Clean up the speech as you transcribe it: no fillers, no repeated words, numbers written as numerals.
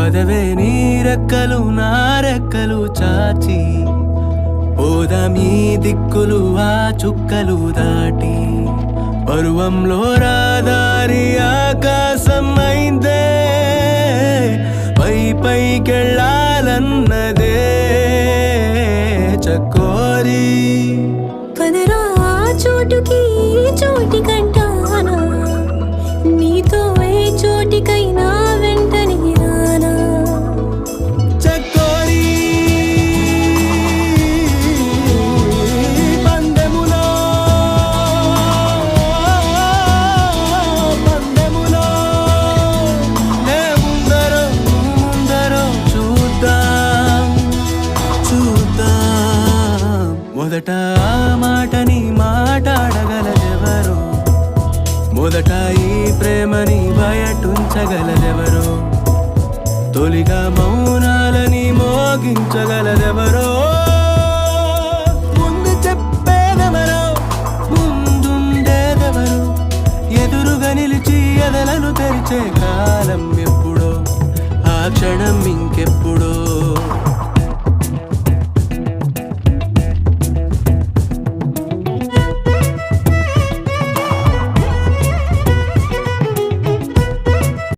పదవే నీ రెక్కలు నా రెక్కలు చాచి పోదామీ దిక్కులు ఆ చుక్కలు దాటి పరువంలో రాదారి ఆకాశం అయిందే పై పైకెళ్ళాలన్నదే చకోరి పదరా చోటుకి చోటి కంటానా నీతో ఏ చోటికైనా వెంటనే రానా చకోరి పందెములో నే ముందరో చూద్దాం మొదట ఆ మాటని మాట్లాడగలదెవరో మొదట ఈ ప్రేమని బయటుంచగలదెవరో తొలిగా మౌనాలని మోగించగలదెవరో ముందు చెప్పేదెవరో ముందుండేదెవరో ఎదురుగా నిలిచి ఎదలను తెరిచే కాలం ఎప్పుడో ఆ క్షణం ఇంకెప్పుడో